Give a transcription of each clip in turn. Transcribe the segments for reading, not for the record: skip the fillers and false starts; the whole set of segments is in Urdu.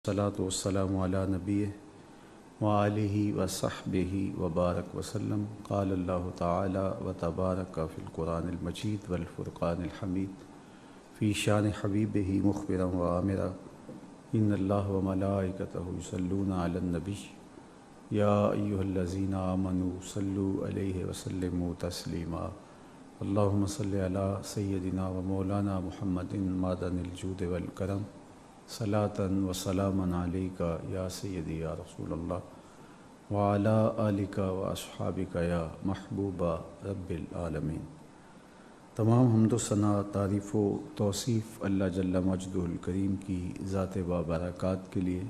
الصلاة والسلام على نبيه وآله وصحبه وبارك وسلم. قال الله تعالى وتبارك في القرآن المجيد والفرقان الحميد في شان حبيبه مخبرا وآمرا إن الله وملائكته يصلون على النبي يا أيها الذين آمنوا صلوا عليه وسلموا تسليما. اللهم صل على سيدنا ومولانا محمد معدن الجود والكرم صلاة وسلاما عليك يا سيدي يا رسول الله وعلى آلك وأصحابك يا محبوب رب العالمین. تمام حمد و ثنا، تعریف و توصیف اللہ جل مجدہ الکریم کی ذات و برکات کے لیے،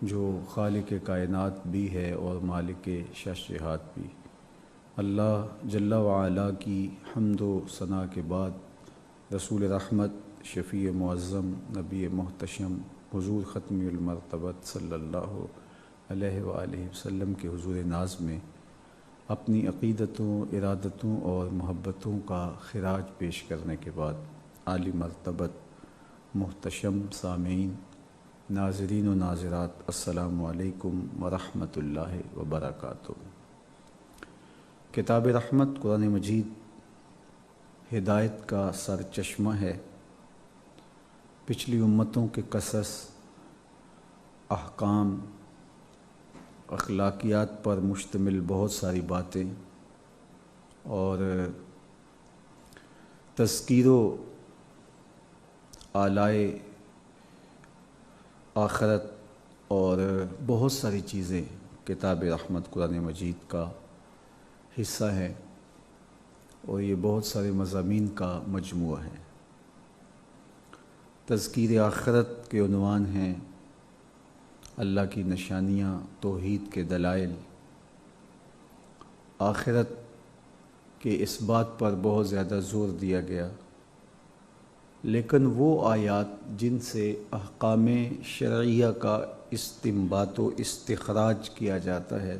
جو خالق کائنات بھی ہے اور مالک شش جہات بھی. اللہ جل وعلا کی حمد و ثنا کے بعد رسول رحمت، شفیع معظم، نبی محتشم، حضور ختمی المرتبت صلی اللہ علیہ وآلہ وسلم کے حضور ناز میں اپنی عقیدتوں، ارادتوں اور محبتوں کا خراج پیش کرنے کے بعد، عالی مرتبت محتشم سامعین، ناظرین و ناظرات، السلام علیکم ورحمۃ اللہ وبرکاتہ. کتاب رحمت قرآن مجید ہدایت کا سرچشمہ ہے. پچھلی امتوں کے قصص، احکام، اخلاقیات پر مشتمل بہت ساری باتیں اور تذکیر و آلائے آخرت اور بہت ساری چیزیں کتاب رحمت قرآن مجید کا حصہ ہیں، اور یہ بہت سارے مضامین کا مجموعہ ہے. تذکیر آخرت کے عنوان ہیں اللہ کی نشانیاں، توحید کے دلائل. آخرت کے اس بات پر بہت زیادہ زور دیا گیا، لیکن وہ آیات جن سے احکام شرعیہ کا استنباط و استخراج کیا جاتا ہے،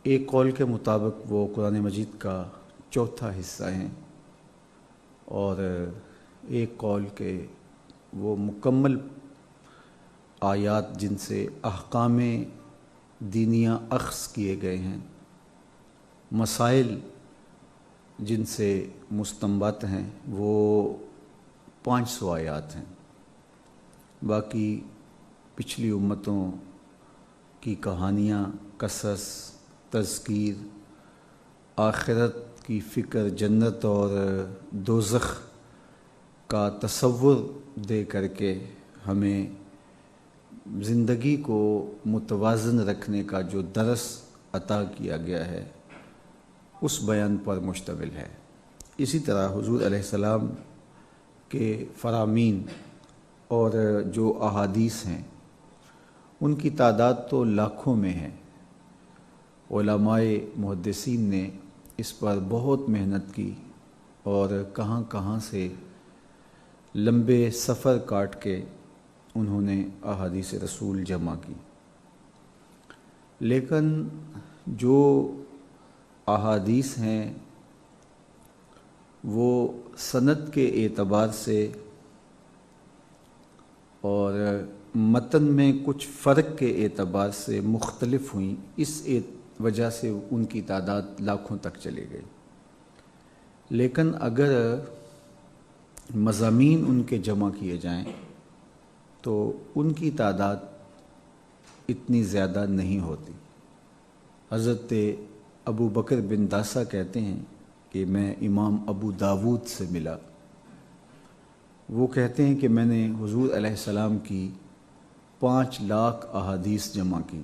ایک قول کے مطابق وہ قرآن مجید کا چوتھا حصہ ہیں، اور ایک قول کے وہ مکمل آیات جن سے احکام دینیہ اخذ کیے گئے ہیں، مسائل جن سے مستنبط ہیں، وہ 500 آیات ہیں. باقی پچھلی امتوں کی کہانیاں، قصص، تذکیر، آخرت کی فکر، جنت اور دوزخ کا تصور دے کر کے ہمیں زندگی کو متوازن رکھنے کا جو درس عطا کیا گیا ہے، اس بیان پر مشتمل ہے. اسی طرح حضور علیہ السلام کے فرامین اور جو احادیث ہیں، ان کی تعداد تو لاکھوں میں ہے. علماء محدثین نے اس پر بہت محنت کی اور کہاں کہاں سے لمبے سفر کاٹ کے انہوں نے احادیث رسول جمع کی. لیکن جو احادیث ہیں وہ سند کے اعتبار سے اور متن میں کچھ فرق کے اعتبار سے مختلف ہوئیں. اس وجہ سے ان کی تعداد لاکھوں تک چلی گئی. لیکن اگر مضامین ان کے جمع کیے جائیں تو ان کی تعداد اتنی زیادہ نہیں ہوتی. حضرت ابو بکر بن داسہ کہتے ہیں کہ میں امام ابو داود سے ملا. وہ کہتے ہیں کہ میں نے حضور علیہ السلام کی 5 لاکھ احادیث جمع کی.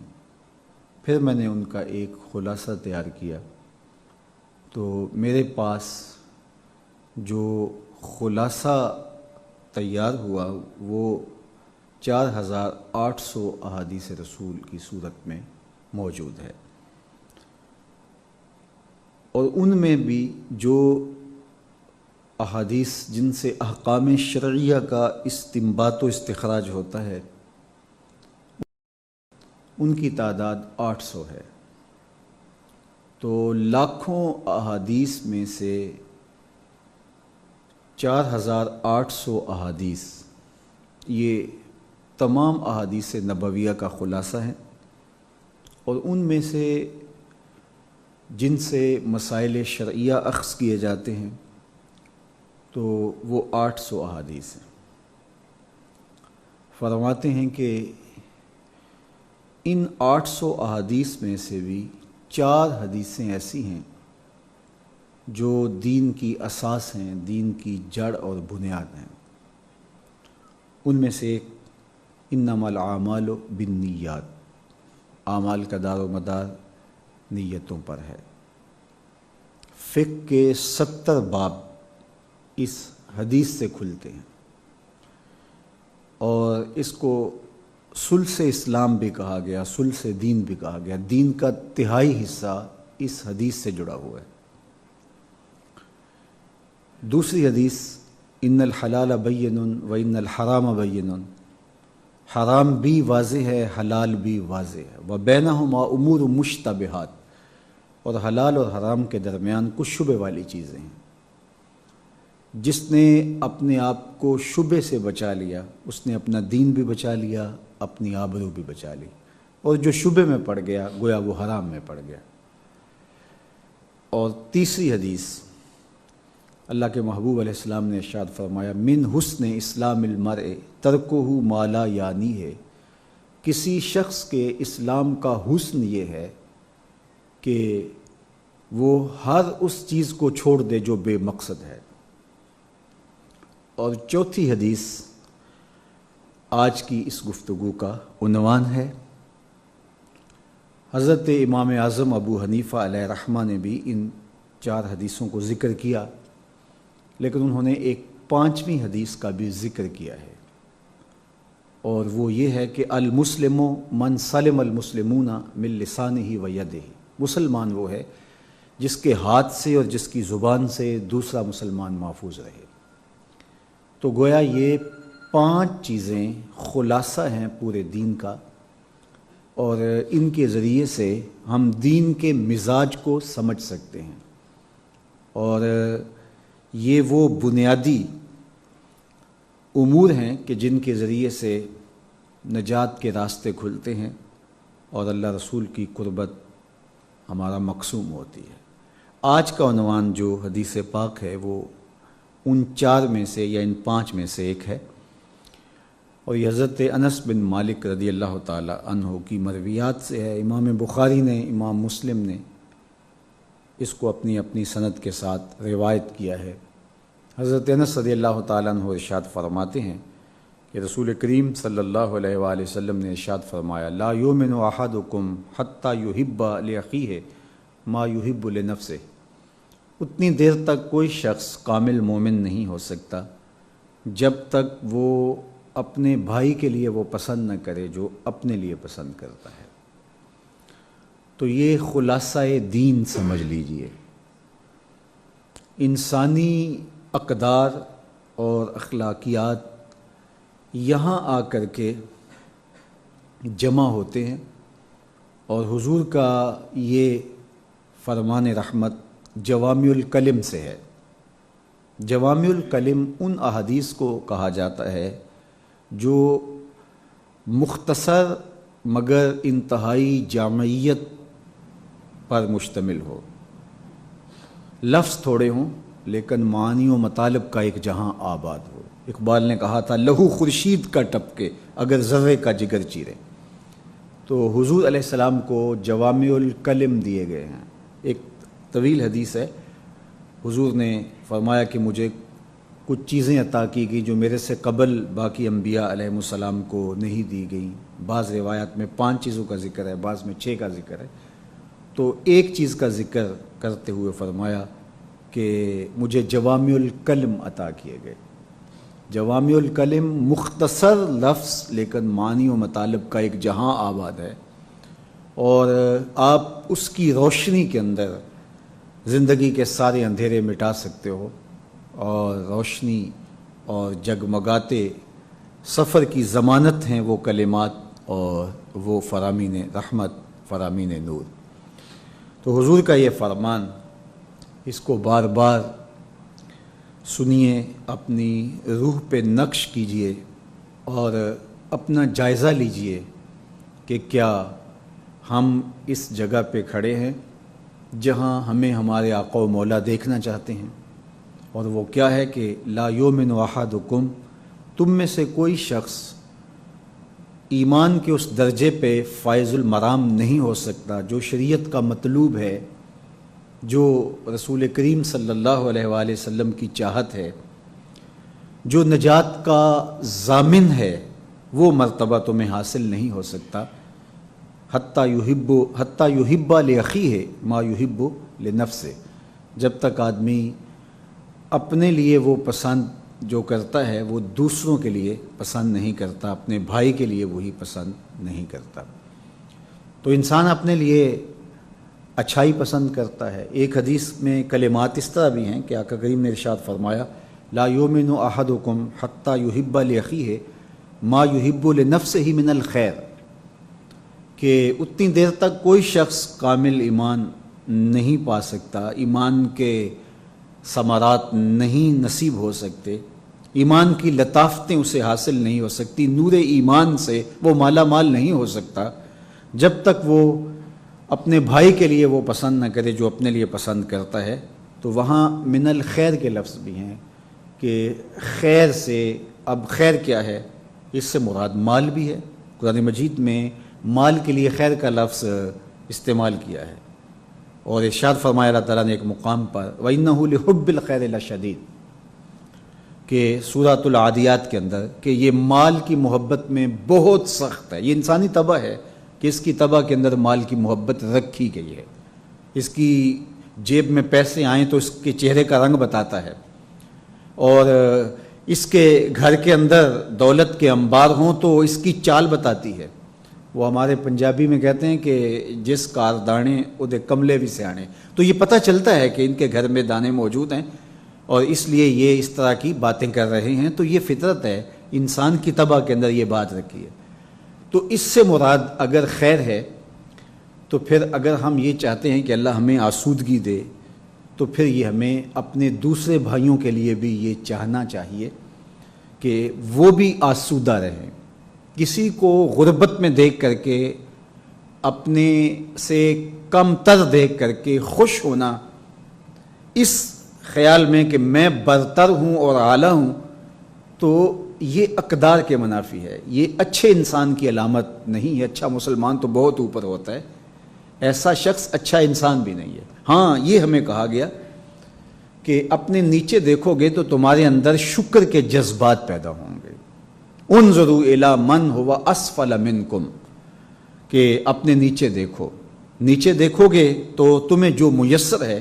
پھر میں نے ان کا ایک خلاصہ تیار کیا، تو میرے پاس جو خلاصہ تیار ہوا وہ 4800 احادیث رسول کی صورت میں موجود ہے. اور ان میں بھی جو احادیث جن سے احکام شرعیہ کا استنباط و استخراج ہوتا ہے، ان کی تعداد 800 ہے. تو لاکھوں احادیث میں سے 4800 احادیث یہ تمام احادیث نبویہ کا خلاصہ ہیں، اور ان میں سے جن سے مسائل شرعیہ اخذ کیے جاتے ہیں تو وہ 800 احادیث ہیں۔ فرماتے ہیں کہ ان 800 احادیث میں سے بھی 4 حدیثیں ایسی ہیں جو دین کی اساس ہیں، دین کی جڑ اور بنیاد ہیں۔ ان میں سے ایک انما الاعمال بالنیات، اعمال کا دار و مدار نیتوں پر ہے۔ فقہ کے 70 باب اس حدیث سے کھلتے ہیں، اور اس کو ثلث اسلام بھی کہا گیا، ثلث دین بھی کہا گیا۔ دین کا تہائی حصہ اس حدیث سے جڑا ہوا ہے۔ دوسری حدیث ان الحلال بین و ان الحرام بین، حرام بھی واضح ہے، حلال بھی واضح ہے۔ وبینہما امور مشتبہات، اور حلال اور حرام کے درمیان کچھ شبہ والی چیزیں ہیں۔ جس نے اپنے آپ کو شبہ سے بچا لیا، اس نے اپنا دین بھی بچا لیا، اپنی آبرو بھی بچا لی، اور جو شبہ میں پڑ گیا گویا وہ حرام میں پڑ گیا۔ اور تیسری حدیث اللہ کے محبوب علیہ السلام نے ارشاد فرمایا من حسن اسلام المرء ترکہ ما لا یعنی ہے، کسی شخص کے اسلام کا حسن یہ ہے کہ وہ ہر اس چیز کو چھوڑ دے جو بے مقصد ہے۔ اور چوتھی حدیث آج کی اس گفتگو کا عنوان ہے۔ حضرت امام اعظم ابو حنیفہ علیہ رحمہ نے بھی ان 4 حدیثوں کو ذکر کیا، لیکن انہوں نے ایک 5ویں حدیث کا بھی ذکر کیا ہے، اور وہ یہ ہے کہ المسلم من سلم المسلمون من لسانہ و یدہ، مسلمان وہ ہے جس کے ہاتھ سے اور جس کی زبان سے دوسرا مسلمان محفوظ رہے۔ تو گویا یہ 5 چیزیں خلاصہ ہیں پورے دین کا، اور ان کے ذریعے سے ہم دین کے مزاج کو سمجھ سکتے ہیں، اور یہ وہ بنیادی امور ہیں کہ جن کے ذریعے سے نجات کے راستے کھلتے ہیں اور اللہ رسول کی قربت ہمارا مقصوم ہوتی ہے۔ آج کا عنوان جو حدیث پاک ہے وہ ان 4 میں سے یا ان 5 میں سے ایک ہے، اور یہ حضرت انس بن مالک رضی اللہ تعالی عنہ کی مرویات سے ہے۔ امام بخاری نے، امام مسلم نے اس کو اپنی اپنی سند کے ساتھ روایت کیا ہے۔ حضرت انس رضی اللہ تعالیٰ عنہ ارشاد فرماتے ہیں کہ رسول کریم صلی اللہ علیہ وآلہ وسلم نے ارشاد فرمایا لا یؤمن احدکم حتی یحب لاخیہ ما یحب لنفسہ، اتنی دیر تک کوئی شخص کامل مومن نہیں ہو سکتا جب تک وہ اپنے بھائی کے لیے وہ پسند نہ کرے جو اپنے لیے پسند کرتا ہے۔ تو یہ خلاصہ دین سمجھ لیجئے۔ انسانی اقدار اور اخلاقیات یہاں آ کر کے جمع ہوتے ہیں، اور حضور کا یہ فرمان رحمت جوامع الکلم سے ہے۔ جوامع الکلم ان احادیث کو کہا جاتا ہے جو مختصر مگر انتہائی جامعیت پر مشتمل ہو، لفظ تھوڑے ہوں لیکن معانی و مطالب کا ایک جہاں آباد ہو۔ اقبال نے کہا تھا لہو خورشید کا ٹپکے اگر ذرے کا جگر چیرے۔ تو حضور علیہ السلام کو جوامع الکلم دیے گئے ہیں۔ ایک طویل حدیث ہے، حضور نے فرمایا کہ مجھے کچھ چیزیں عطا کی گئی جو میرے سے قبل باقی انبیاء علیہ السلام کو نہیں دی گئیں۔ بعض روایات میں 5 چیزوں کا ذکر ہے، بعض میں 6 کا ذکر ہے۔ تو ایک چیز کا ذکر کرتے ہوئے فرمایا کہ مجھے جوامع الکلم عطا کیے گئے۔ جوامع الکلم مختصر لفظ لیکن معنی و مطالب کا ایک جہاں آباد ہے، اور آپ اس کی روشنی کے اندر زندگی کے سارے اندھیرے مٹا سکتے ہو، اور روشنی اور جگمگاتے سفر کی ضمانت ہیں وہ کلمات اور وہ فرامین رحمت، فرامین نور۔ تو حضور کا یہ فرمان، اس کو بار بار سنیے، اپنی روح پہ نقش کیجئے، اور اپنا جائزہ لیجئے کہ کیا ہم اس جگہ پہ کھڑے ہیں جہاں ہمیں ہمارے آقا و مولا دیکھنا چاہتے ہیں، اور وہ کیا ہے کہ لا یؤمن احدکم، تم میں سے کوئی شخص ایمان کے اس درجے پہ فائز المرام نہیں ہو سکتا جو شریعت کا مطلوب ہے، جو رسول کریم صلی اللہ علیہ وآلہ وسلم کی چاہت ہے، جو نجات کا ضامن ہے، وہ مرتبہ تمہیں حاصل نہیں ہو سکتا حتیٰ یحب لأخیہ ما یحب لنفسہ، جب تک آدمی اپنے لیے وہ پسند جو کرتا ہے وہ دوسروں کے لیے پسند نہیں کرتا، اپنے بھائی کے لیے وہی پسند نہیں کرتا۔ تو انسان اپنے لیے اچھائی پسند کرتا ہے۔ ایک حدیث میں کلمات اس طرح بھی ہیں کہ آقا کریم نے ارشاد فرمایا لا یؤمن احدکم حتی یحب لأخیہ ما یحب لنفسہ من الخیر، کہ اتنی دیر تک کوئی شخص کامل ایمان نہیں پا سکتا، ایمان کے ثمرات نہیں نصیب ہو سکتے، ایمان کی لطافتیں اسے حاصل نہیں ہو سکتی، نور ایمان سے وہ مالا مال نہیں ہو سکتا جب تک وہ اپنے بھائی کے لیے وہ پسند نہ کرے جو اپنے لیے پسند کرتا ہے۔ تو وہاں من الخیر کے لفظ بھی ہیں کہ خیر سے، اب خیر کیا ہے؟ اس سے مراد مال بھی ہے۔ قرآن مجید میں مال کے لیے خیر کا لفظ استعمال کیا ہے، اور ارشاد فرمایا اللہ تعالیٰ نے ایک مقام پر وَإِنَّهُ لِحُبِّ الْخَيْرِ لَشَدِيدٌ، کہ سورۃ العادیات کے اندر کہ یہ مال کی محبت میں بہت سخت ہے۔ یہ انسانی طبع ہے کہ اس کی طبع کے اندر مال کی محبت رکھی گئی ہے۔ اس کی جیب میں پیسے آئیں تو اس کے چہرے کا رنگ بتاتا ہے، اور اس کے گھر کے اندر دولت کے انبار ہوں تو اس کی چال بتاتی ہے۔ وہ ہمارے پنجابی میں کہتے ہیں کہ جس کار دانے ادے کملے بھی سیانے، تو یہ پتہ چلتا ہے کہ ان کے گھر میں دانے موجود ہیں اور اس لیے یہ اس طرح کی باتیں کر رہے ہیں۔ تو یہ فطرت ہے، انسان کی طبع کے اندر یہ بات رکھی ہے۔ تو اس سے مراد اگر خیر ہے تو پھر اگر ہم یہ چاہتے ہیں کہ اللہ ہمیں آسودگی دے تو پھر یہ ہمیں اپنے دوسرے بھائیوں کے لیے بھی یہ چاہنا چاہیے کہ وہ بھی آسودہ رہیں۔ کسی کو غربت میں دیکھ کر کے، اپنے سے کم تر دیکھ کر کے خوش ہونا اس خیال میں کہ میں برتر ہوں اور اعلیٰ ہوں، تو یہ اقدار کے منافی ہے، یہ اچھے انسان کی علامت نہیں ہے۔ اچھا مسلمان تو بہت اوپر ہوتا ہے، ایسا شخص اچھا انسان بھی نہیں ہے۔ ہاں یہ ہمیں کہا گیا کہ اپنے نیچے دیکھو گے تو تمہارے اندر شکر کے جذبات پیدا ہوں گے۔ انظروا الی من هو اسفل منکم، کہ اپنے نیچے دیکھو، نیچے دیکھو گے تو تمہیں جو میسر ہے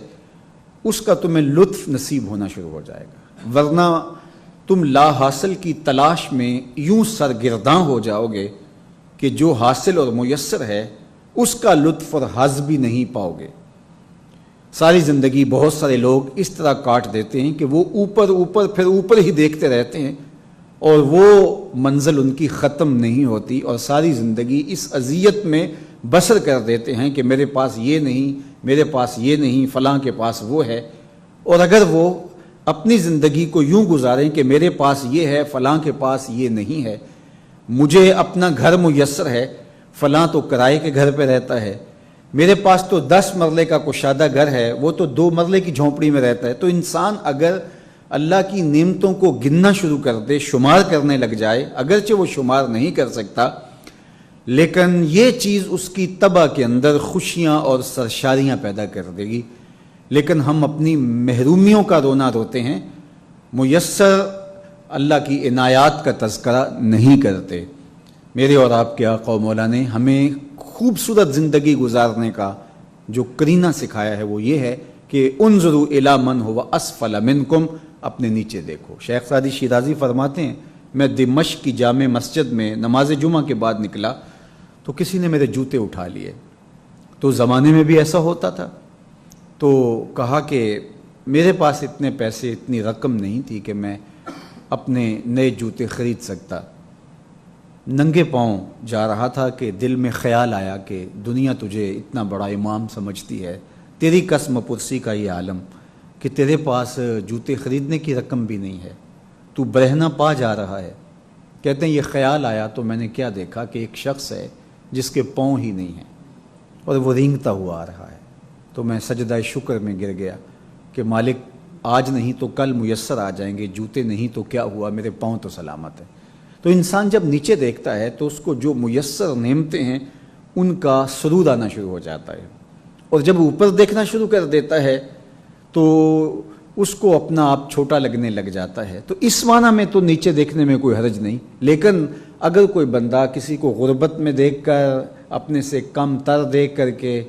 اس کا تمہیں لطف نصیب ہونا شروع ہو جائے گا، ورنہ تم لا حاصل کی تلاش میں یوں سرگرداں ہو جاؤ گے کہ جو حاصل اور میسر ہے اس کا لطف اور حظ بھی نہیں پاؤ گے۔ ساری زندگی بہت سارے لوگ اس طرح کاٹ دیتے ہیں کہ وہ اوپر اوپر پھر اوپر ہی دیکھتے رہتے ہیں اور وہ منزل ان کی ختم نہیں ہوتی، اور ساری زندگی اس اذیت میں بسر کر دیتے ہیں کہ میرے پاس یہ نہیں، میرے پاس یہ نہیں، فلاں کے پاس وہ ہے۔ اور اگر وہ اپنی زندگی کو یوں گزاریں کہ میرے پاس یہ ہے، فلاں کے پاس یہ نہیں ہے، مجھے اپنا گھر میسر ہے، فلاں تو کرائے کے گھر پہ رہتا ہے، میرے پاس تو 10 مرلے کا کشادہ گھر ہے، وہ تو 2 مرلے کی جھونپڑی میں رہتا ہے، تو انسان اگر اللہ کی نعمتوں کو گننا شروع کر دے، شمار کرنے لگ جائے، اگرچہ وہ شمار نہیں کر سکتا، لیکن یہ چیز اس کی طبع کے اندر خوشیاں اور سرشاریاں پیدا کر دے گی۔ لیکن ہم اپنی محرومیوں کا رونا روتے ہیں، میسر اللہ کی عنایات کا تذکرہ نہیں کرتے۔ میرے اور آپ کے آقا و مولا نے ہمیں خوبصورت زندگی گزارنے کا جو قرینہ سکھایا ہے وہ یہ ہے کہ انظروا الی من هو اسفل منکم، اپنے نیچے دیکھو۔ شیخ سعدی شیرازی فرماتے ہیں میں دمشق کی جامع مسجد میں نماز جمعہ کے بعد نکلا تو کسی نے میرے جوتے اٹھا لیے، تو زمانے میں بھی ایسا ہوتا تھا، تو کہا کہ میرے پاس اتنے پیسے، اتنی رقم نہیں تھی کہ میں اپنے نئے جوتے خرید سکتا، ننگے پاؤں جا رہا تھا کہ دل میں خیال آیا کہ دنیا تجھے اتنا بڑا امام سمجھتی ہے، تیری قسم پرسی کا یہ عالم کہ تیرے پاس جوتے خریدنے کی رقم بھی نہیں ہے، تو برہنہ پا جا رہا ہے کہتے ہیں یہ خیال آیا تو میں نے کیا دیکھا کہ ایک شخص ہے جس کے پاؤں ہی نہیں ہیں اور وہ رینگتا ہوا آ رہا ہے. تو میں سجدہ شکر میں گر گیا کہ مالک آج نہیں تو کل میسر آ جائیں گے، جوتے نہیں تو کیا ہوا، میرے پاؤں تو سلامت ہیں. تو انسان جب نیچے دیکھتا ہے تو اس کو جو میسر نعمتیں ہیں ان کا سرور آنا شروع ہو جاتا ہے، اور جب اوپر دیکھنا شروع کر دیتا ہے تو اس کو اپنا آپ چھوٹا لگنے لگ جاتا ہے. تو اس معنی میں تو نیچے دیکھنے میں کوئی حرج نہیں، لیکن اگر کوئی بندہ کسی کو غربت میں دیکھ کر، اپنے سے کم تر دیکھ کر کے،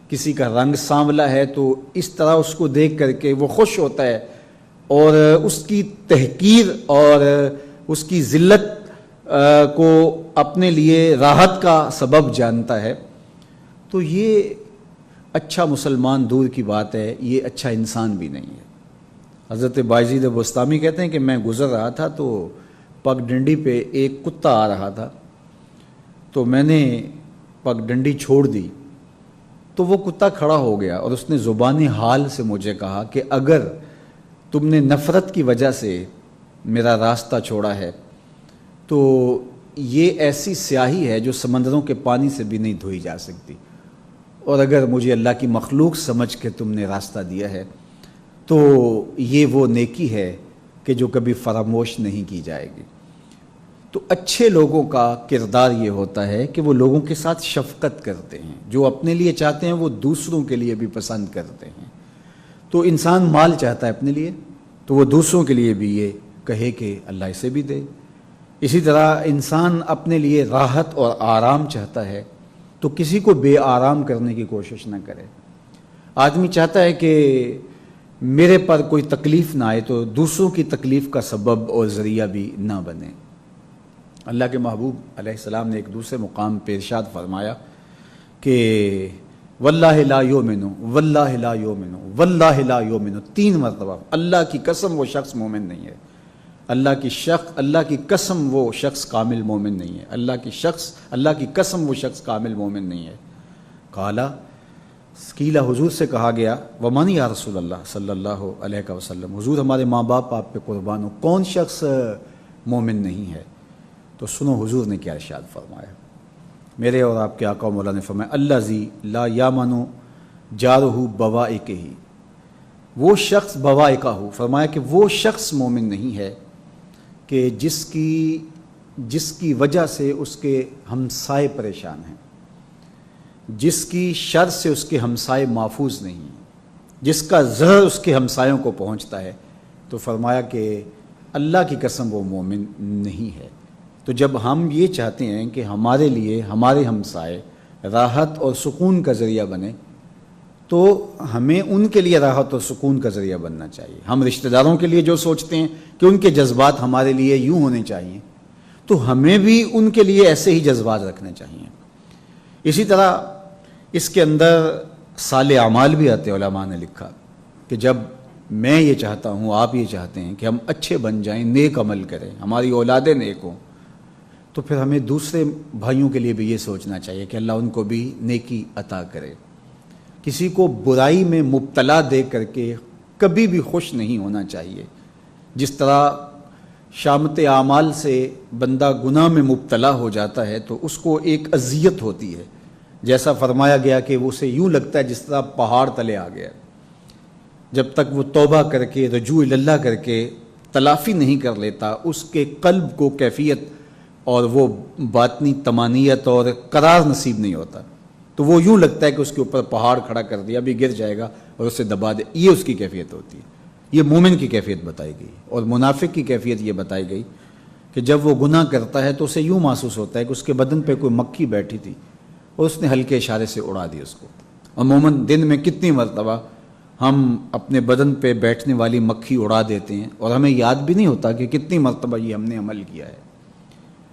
کسی کا رنگ سانولا ہے تو اس طرح اس کو دیکھ کر کے وہ خوش ہوتا ہے اور اس کی تحقیر اور اس کی ذلت کو اپنے لیے راحت کا سبب جانتا ہے، تو یہ اچھا مسلمان دور کی بات ہے، یہ اچھا انسان بھی نہیں ہے. حضرت بایزید بستامی کہتے ہیں کہ میں گزر رہا تھا تو پگ ڈنڈی پہ ایک کتا آ رہا تھا، تو میں نے پگ ڈنڈی چھوڑ دی تو وہ کتا کھڑا ہو گیا اور اس نے زبان حال سے مجھے کہا کہ اگر تم نے نفرت کی وجہ سے میرا راستہ چھوڑا ہے تو یہ ایسی سیاہی ہے جو سمندروں کے پانی سے بھی نہیں دھوئی جا سکتی، اور اگر مجھے اللہ کی مخلوق سمجھ کے تم نے راستہ دیا ہے تو یہ وہ نیکی ہے کہ جو کبھی فراموش نہیں کی جائے گی. تو اچھے لوگوں کا کردار یہ ہوتا ہے کہ وہ لوگوں کے ساتھ شفقت کرتے ہیں، جو اپنے لیے چاہتے ہیں وہ دوسروں کے لیے بھی پسند کرتے ہیں. تو انسان مال چاہتا ہے اپنے لیے تو وہ دوسروں کے لیے بھی یہ کہے کہ اللہ اسے بھی دے. اسی طرح انسان اپنے لیے راحت اور آرام چاہتا ہے تو کسی کو بے آرام کرنے کی کوشش نہ کرے. آدمی چاہتا ہے کہ میرے پر کوئی تکلیف نہ آئے تو دوسروں کی تکلیف کا سبب اور ذریعہ بھی نہ بنے. اللہ کے محبوب علیہ السلام نے ایک دوسرے مقام پہ ارشاد فرمایا کہ واللہ لا یؤمن واللہ لا یؤمن واللہ لا یؤمن، 3 مرتبہ اللہ کی قسم وہ شخص مومن نہیں ہے، اللہ کی قسم وہ شخص کامل مومن نہیں ہے، اللہ کی قسم وہ شخص کامل مومن نہیں ہے. قیل حضور سے کہا گیا ومن یا رسول اللہ صلی اللہ علیہ وسلم، حضور ہمارے ماں باپ آپ پہ قربان ہو، کون شخص مومن نہیں ہے؟ تو سنو حضور نے کیا ارشاد فرمایا. میرے اور آپ کے آقا و مولا نے فرمایا الذی لا یامن جارہ بوائقہ، وہ شخص بوائقہ ہو، فرمایا کہ وہ شخص مومن نہیں ہے کہ جس کی وجہ سے اس کے ہمسائے پریشان ہیں، جس کی شر سے اس کے ہمسائے محفوظ نہیں ہیں، جس کا زہر اس کے ہمسایوں کو پہنچتا ہے. تو فرمایا کہ اللہ کی قسم وہ مومن نہیں ہے. تو جب ہم یہ چاہتے ہیں کہ ہمارے لیے ہمارے ہمسائے راحت اور سکون کا ذریعہ بنے تو ہمیں ان کے لیے راحت اور سکون کا ذریعہ بننا چاہیے. ہم رشتہ داروں کے لیے جو سوچتے ہیں کہ ان کے جذبات ہمارے لیے یوں ہونے چاہیے تو ہمیں بھی ان کے لیے ایسے ہی جذبات رکھنے چاہیے. اسی طرح اس کے اندر صالح اعمال بھی آتے. علماء نے لکھا کہ جب میں یہ چاہتا ہوں، آپ یہ چاہتے ہیں کہ ہم اچھے بن جائیں، نیک عمل کریں، ہماری اولادیں نیک ہوں، تو پھر ہمیں دوسرے بھائیوں کے لیے بھی یہ سوچنا چاہیے کہ اللہ ان کو بھی نیکی عطا کرے. کسی کو برائی میں مبتلا دیکھ کر کے کبھی بھی خوش نہیں ہونا چاہیے. جس طرح شامت اعمال سے بندہ گناہ میں مبتلا ہو جاتا ہے تو اس کو ایک اذیت ہوتی ہے، جیسا فرمایا گیا کہ وہ اسے یوں لگتا ہے جس طرح پہاڑ تلے آ گیا. جب تک وہ توبہ کر کے رجوع اللہ کر کے تلافی نہیں کر لیتا، اس کے قلب کو کیفیت اور وہ باطنی طمانینت اور قرار نصیب نہیں ہوتا. تو وہ یوں لگتا ہے کہ اس کے اوپر پہاڑ کھڑا کر دیا، ابھی گر جائے گا اور اسے دبا دے. یہ اس کی کیفیت ہوتی ہے. یہ مومن کی کیفیت بتائی گئی. اور منافق کی کیفیت یہ بتائی گئی کہ جب وہ گناہ کرتا ہے تو اسے یوں محسوس ہوتا ہے کہ اس کے بدن پہ کوئی مکھی بیٹھی تھی اور اس نے ہلکے اشارے سے اڑا دی اس کو. عموماً دن میں کتنی مرتبہ ہم اپنے بدن پہ بیٹھنے والی مکھی اڑا دیتے ہیں اور ہمیں یاد بھی نہیں ہوتا کہ کتنی مرتبہ یہ ہم نے عمل کیا ہے.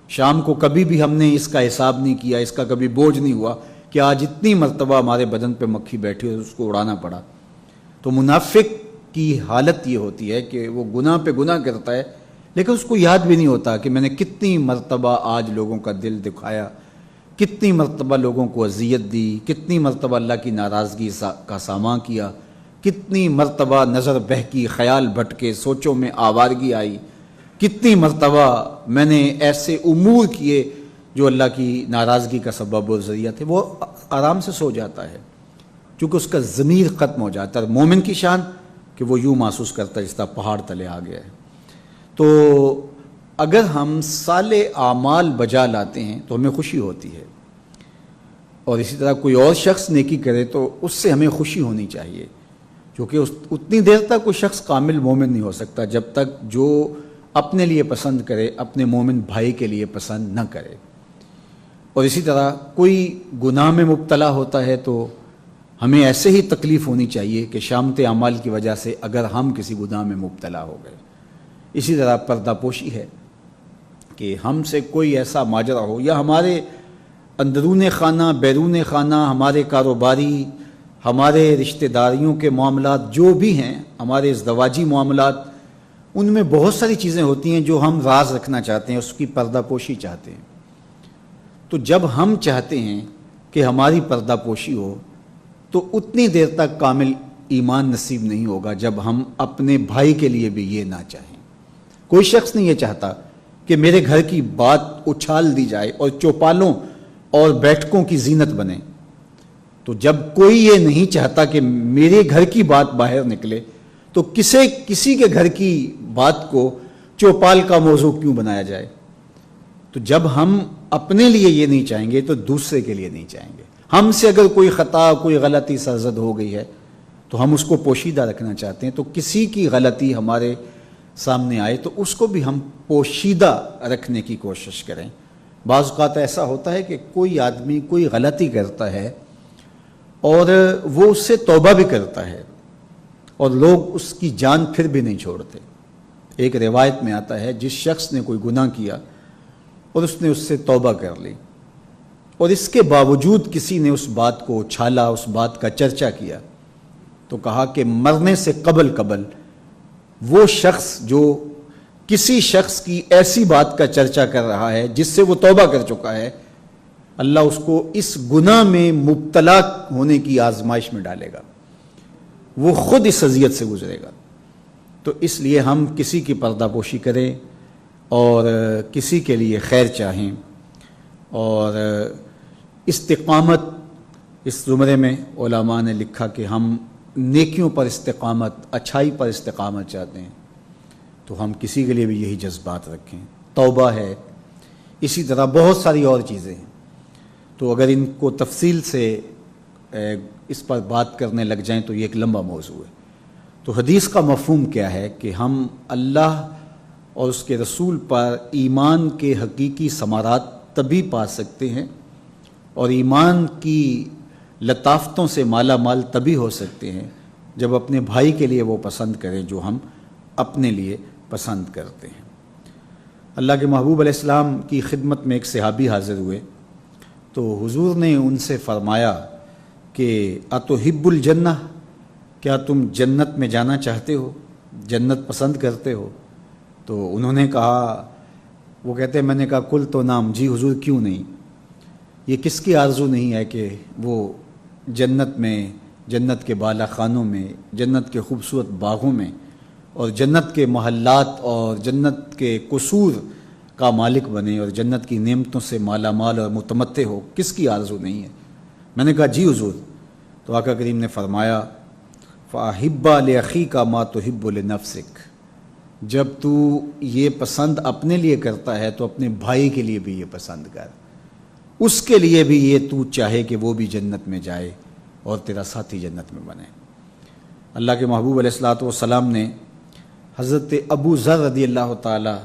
شام کو کبھی بھی ہم نے اس کا حساب نہیں کیا، اس کا کبھی بوجھ نہیں ہوا کہ آج اتنی مرتبہ ہمارے بدن پہ مکھی بیٹھی اور اس کو اڑانا پڑا. تو منافق کی حالت یہ ہوتی ہے کہ وہ گناہ پہ گناہ کرتا ہے لیکن اس کو یاد بھی نہیں ہوتا کہ میں نے کتنی مرتبہ آج لوگوں کا دل دکھایا، کتنی مرتبہ لوگوں کو اذیت دی، کتنی مرتبہ اللہ کی ناراضگی کا سامنا کیا، کتنی مرتبہ نظر بہکی، خیال بھٹکے، سوچوں میں آوارگی آئی. کتنی مرتبہ میں نے ایسے امور کیے جو اللہ کی ناراضگی کا سبب اور ذریعہ تھے، وہ آرام سے سو جاتا ہے کیونکہ اس کا ضمیر ختم ہو جاتا ہے۔ مومن کی شان کہ وہ یوں محسوس کرتا ہے جس طرح پہاڑ تلے آ گیا ہے۔ تو اگر ہم صالح اعمال بجا لاتے ہیں تو ہمیں خوشی ہوتی ہے، اور اسی طرح کوئی اور شخص نیکی کرے تو اس سے ہمیں خوشی ہونی چاہیے، کیونکہ اتنی دیر تک کوئی شخص کامل مومن نہیں ہو سکتا جب تک جو اپنے لیے پسند کرے اپنے مومن بھائی کے لیے پسند نہ کرے۔ اور اسی طرح کوئی گناہ میں مبتلا ہوتا ہے تو ہمیں ایسے ہی تکلیف ہونی چاہیے کہ شامت اعمال کی وجہ سے اگر ہم کسی گناہ میں مبتلا ہو گئے۔ اسی طرح پردہ پوشی ہے کہ ہم سے کوئی ایسا ماجرا ہو یا ہمارے اندرون خانہ بیرون خانہ، ہمارے کاروباری، ہمارے رشتہ داریوں کے معاملات جو بھی ہیں، ہمارے ازدواجی معاملات، ان میں بہت ساری چیزیں ہوتی ہیں جو ہم راز رکھنا چاہتے ہیں، اس کی پردہ پوشی چاہتے ہیں۔ تو جب ہم چاہتے ہیں کہ ہماری پردہ پوشی ہو تو اتنی دیر تک کامل ایمان نصیب نہیں ہوگا جب ہم اپنے بھائی کے لیے بھی یہ نہ چاہیں۔ کوئی شخص نہیں یہ چاہتا کہ میرے گھر کی بات اچھال دی جائے اور چوپالوں اور بیٹھکوں کی زینت بنے۔ تو جب کوئی یہ نہیں چاہتا کہ میرے گھر کی بات باہر نکلے تو کسی کے گھر کی بات کو چوپال کا موضوع کیوں بنایا جائے؟ تو جب ہم اپنے لیے یہ نہیں چاہیں گے تو دوسرے کے لیے نہیں چاہیں گے۔ ہم سے اگر کوئی خطا، کوئی غلطی سرزد ہو گئی ہے تو ہم اس کو پوشیدہ رکھنا چاہتے ہیں، تو کسی کی غلطی ہمارے سامنے آئے تو اس کو بھی ہم پوشیدہ رکھنے کی کوشش کریں۔ بعض اوقات ایسا ہوتا ہے کہ کوئی آدمی کوئی غلطی کرتا ہے اور وہ اس سے توبہ بھی کرتا ہے اور لوگ اس کی جان پھر بھی نہیں چھوڑتے۔ ایک روایت میں آتا ہے جس شخص نے کوئی گناہ کیا اور اس نے اس سے توبہ کر لی اور اس کے باوجود کسی نے اس بات کو اچھالا، اس بات کا چرچا کیا، تو کہا کہ مرنے سے قبل وہ شخص جو کسی شخص کی ایسی بات کا چرچا کر رہا ہے جس سے وہ توبہ کر چکا ہے، اللہ اس کو اس گناہ میں مبتلا ہونے کی آزمائش میں ڈالے گا، وہ خود اس اذیت سے گزرے گا۔ تو اس لیے ہم کسی کی پردہ پوشی کریں اور کسی کے لیے خیر چاہیں، اور استقامت، اس زمرے میں علماء نے لکھا کہ ہم نیکیوں پر استقامت، اچھائی پر استقامت چاہتے ہیں، تو ہم کسی کے لیے بھی یہی جذبات رکھیں۔ توبہ ہے، اسی طرح بہت ساری اور چیزیں ہیں، تو اگر ان کو تفصیل سے اس پر بات کرنے لگ جائیں تو یہ ایک لمبا موضوع ہے۔ تو حدیث کا مفہوم کیا ہے کہ ہم اللہ اور اس کے رسول پر ایمان کے حقیقی ثمرات تبھی پا سکتے ہیں اور ایمان کی لطافتوں سے مالا مال تبھی ہو سکتے ہیں جب اپنے بھائی کے لیے وہ پسند کریں جو ہم اپنے لیے پسند کرتے ہیں۔ اللہ کے محبوب علیہ السلام کی خدمت میں ایک صحابی حاضر ہوئے تو حضور نے ان سے فرمایا کہ اتحب الجنہ، کیا تم جنت میں جانا چاہتے ہو، جنت پسند کرتے ہو؟ تو انہوں نے کہا، وہ کہتے ہیں میں نے کہا کل تو نام، جی حضور کیوں نہیں، یہ کس کی آرزو نہیں ہے کہ وہ جنت میں، جنت کے بالا خانوں میں، جنت کے خوبصورت باغوں میں اور جنت کے محلات اور جنت کے قصور کا مالک بنے اور جنت کی نعمتوں سے مالا مال اور متمتع ہو، کس کی آرزو نہیں ہے؟ میں نے کہا جی حضور۔ تو آقا کریم نے فرمایا فَأَحِبَّ لِأَخِيكَ مَا تُحِبُّ لِنَفْسِكَ، جب تو یہ پسند اپنے لیے کرتا ہے تو اپنے بھائی کے لیے بھی یہ پسند کر، اس کے لیے بھی یہ تو چاہے کہ وہ بھی جنت میں جائے اور تیرا ساتھی جنت میں بنے۔ اللہ کے محبوب علیہ الصلوۃ والسلام نے حضرت ابو ذر رضی اللہ تعالی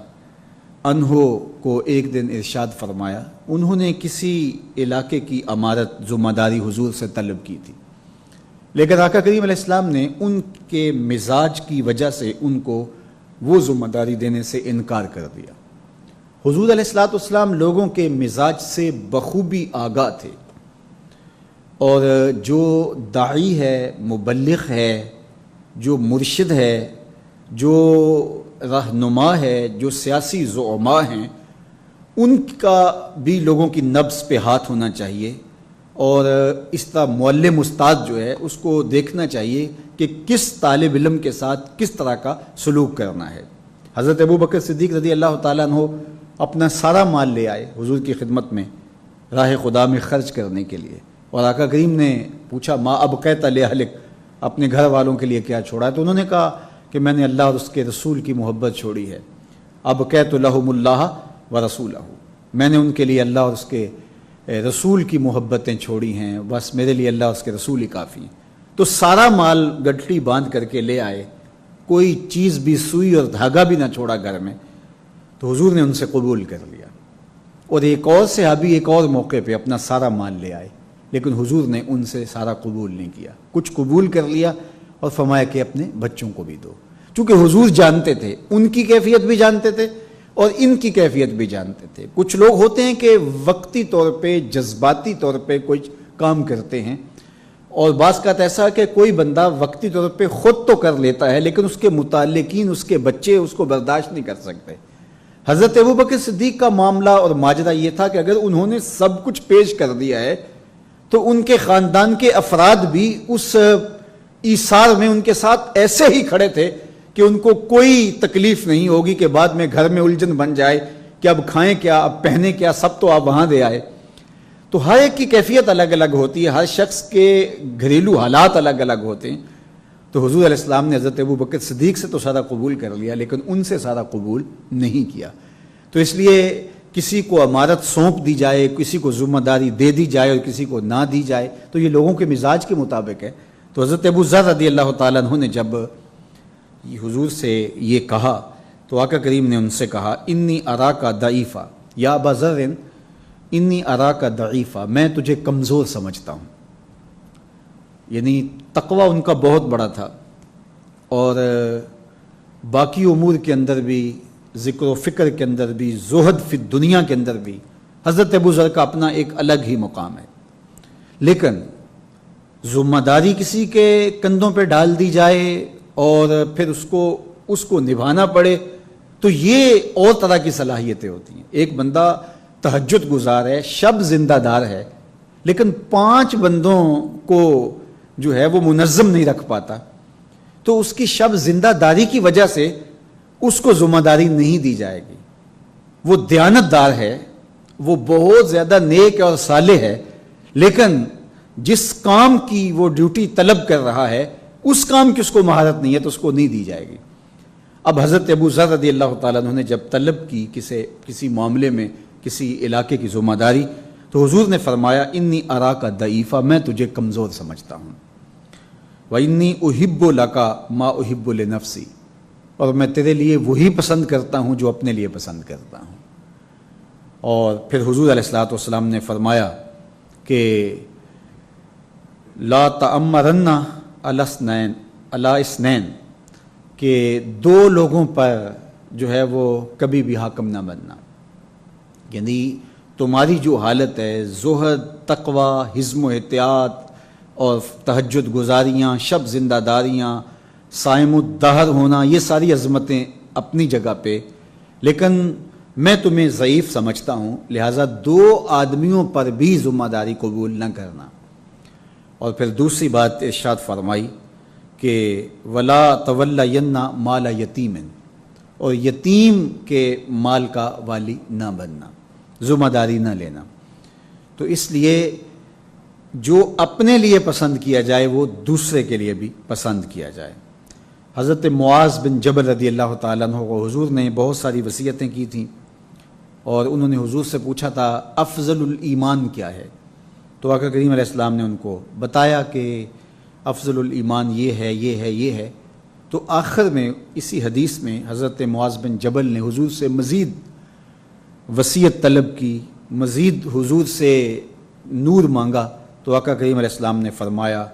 عنہ کو ایک دن ارشاد فرمایا، انہوں نے کسی علاقے کی امارت، ذمہ داری حضور سے طلب کی تھی، لیکن آقا کریم علیہ السلام نے ان کے مزاج کی وجہ سے ان کو وہ ذمہ داری دینے سے انکار کر دیا۔ حضور علیہ الصلوۃ والسلام لوگوں کے مزاج سے بخوبی آگاہ تھے، اور جو داعی ہے، مبلغ ہے، جو مرشد ہے، جو رہنما ہے، جو سیاسی زعماء ہیں، ان کا بھی لوگوں کی نبض پہ ہاتھ ہونا چاہیے، اور اس طرح معلم استاد جو ہے اس کو دیکھنا چاہیے کہ کس طالب علم کے ساتھ کس طرح کا سلوک کرنا ہے۔ حضرت ابو بکر صدیق رضی اللہ تعالیٰ عنہ اپنا سارا مال لے آئے حضور کی خدمت میں راہ خدا میں خرچ کرنے کے لیے، اور آقا کریم نے پوچھا ما ابقیت لأہلک، اپنے گھر والوں کے لیے کیا چھوڑا ہے؟ تو انہوں نے کہا کہ میں نے اللہ اور اس کے رسول کی محبت چھوڑی ہے، ابقیت لہم اللہ ورسولہ، میں نے ان کے لیے اللہ اور اس کے رسول کی محبتیں چھوڑی ہیں، بس میرے لیے اللہ اور اس کے رسول ہی کافی ہیں۔ تو سارا مال گٹھڑی باندھ کر کے لے آئے، کوئی چیز بھی، سوئی اور دھاگا بھی نہ چھوڑا گھر میں، تو حضور نے ان سے قبول کر لیا۔ اور ایک اور صحابی ایک اور موقع پہ اپنا سارا مال لے آئے، لیکن حضور نے ان سے سارا قبول نہیں کیا، کچھ قبول کر لیا اور فرمایا کہ اپنے بچوں کو بھی دو، چونکہ حضور جانتے تھے، ان کی کیفیت بھی جانتے تھے اور ان کی کیفیت بھی جانتے تھے۔ کچھ لوگ ہوتے ہیں کہ وقتی طور پہ، جذباتی طور پہ کچھ کام کرتے ہیں، اور بعض کا ایسا کہ کوئی بندہ وقتی طور پہ خود تو کر لیتا ہے لیکن اس کے متعلقین، اس کے بچے اس کو برداشت نہیں کر سکتے۔ حضرت ابوبکر صدیق کا معاملہ اور ماجرا یہ تھا کہ اگر انہوں نے سب کچھ پیش کر دیا ہے تو ان کے خاندان کے افراد بھی اس ایثار میں ان کے ساتھ ایسے ہی کھڑے تھے کہ ان کو کوئی تکلیف نہیں ہوگی کہ بعد میں گھر میں الجھن بن جائے کہ اب کھائیں کیا، اب پہنے کیا، سب تو آپ وہاں دے آئے۔ تو ہر ایک کی کیفیت الگ الگ ہوتی ہے، ہر شخص کے گھریلو حالات الگ الگ ہوتے ہیں۔ تو حضور علیہ السلام نے حضرت ابوبکر صدیق سے تو سارا قبول کر لیا لیکن ان سے سارا قبول نہیں کیا۔ تو اس لیے کسی کو امانت سونپ دی جائے، کسی کو ذمہ داری دے دی جائے اور کسی کو نہ دی جائے تو یہ لوگوں کے مزاج کے مطابق ہے۔ تو حضرت ابو ذر رضی اللہ تعالیٰ عنہ نے جب حضور سے یہ کہا تو آقا کریم نے ان سے کہا انی اراک ضعیفا یا ابا ذر انی اراک ضعیفا، میں تجھے کمزور سمجھتا ہوں۔ یعنی تقوی ان کا بہت بڑا تھا اور باقی امور کے اندر بھی، ذکر و فکر کے اندر بھی، زہد فی دنیا کے اندر بھی حضرت ابو ذر کا اپنا ایک الگ ہی مقام ہے۔ لیکن ذمہ داری کسی کے کندھوں پہ ڈال دی جائے اور پھر اس کو نبھانا پڑے تو یہ اور طرح کی صلاحیتیں ہوتی ہیں۔ ایک بندہ تہجد گزار ہے، شب زندہ دار ہے، لیکن 5 بندوں کو جو ہے وہ منظم نہیں رکھ پاتا، تو اس کی شب زندہ داری کی وجہ سے اس کو ذمہ داری نہیں دی جائے گی۔ وہ دیانت دار ہے، وہ بہت زیادہ نیک اور صالح ہے، لیکن جس کام کی وہ ڈیوٹی طلب کر رہا ہے اس کام کی اس کو مہارت نہیں ہے تو اس کو نہیں دی جائے گی۔ اب حضرت ابو ذر رضی اللہ تعالیٰ عنہ نے جب طلب کی کسی معاملے میں، کسی علاقے کی ذمہ داری، تو حضور نے فرمایا انی اراک ضعیفا، میں تجھے کمزور سمجھتا ہوں، وانی احب لک ما احب لنفسی، اور میں تیرے لیے وہی پسند کرتا ہوں جو اپنے لیے پسند کرتا ہوں۔ اور پھر حضور علیہ الصلوۃ والسلام نے فرمایا کہ لا تأمرن علی اثنین، کہ 2 لوگوں پر جو ہے وہ کبھی بھی حاکم نہ بننا۔ یعنی تمہاری جو حالت ہے، زہد، تقوی، حزم و احتیاط اور تہجد گزاریاں، شب زندہ داریاں، صائم الدہر ہونا، یہ ساری عظمتیں اپنی جگہ پہ، لیکن میں تمہیں ضعیف سمجھتا ہوں، لہٰذا 2 آدمیوں پر بھی ذمہ داری قبول نہ کرنا۔ اور پھر دوسری بات ارشاد فرمائی کہ ولا تولین مال یتیم، اور یتیم کے مال کا والی نہ بننا، ذمہ داری نہ لینا۔ تو اس لیے جو اپنے لیے پسند کیا جائے وہ دوسرے کے لیے بھی پسند کیا جائے۔ حضرت معاذ بن جبل رضی اللہ تعالیٰ عنہ کو حضور نے بہت ساری وصیتیں کی تھیں اور انہوں نے حضور سے پوچھا تھا افضل الایمان کیا ہے، تو آقا کریم علیہ السلام نے ان کو بتایا کہ افضل الایمان یہ ہے، یہ ہے، یہ ہے۔ تو آخر میں اسی حدیث میں حضرت معاذ بن جبل نے حضور سے مزید وصیت طلب کی، مزید حضور سے نور مانگا، تو آقا کریم علیہ السلام نے فرمایا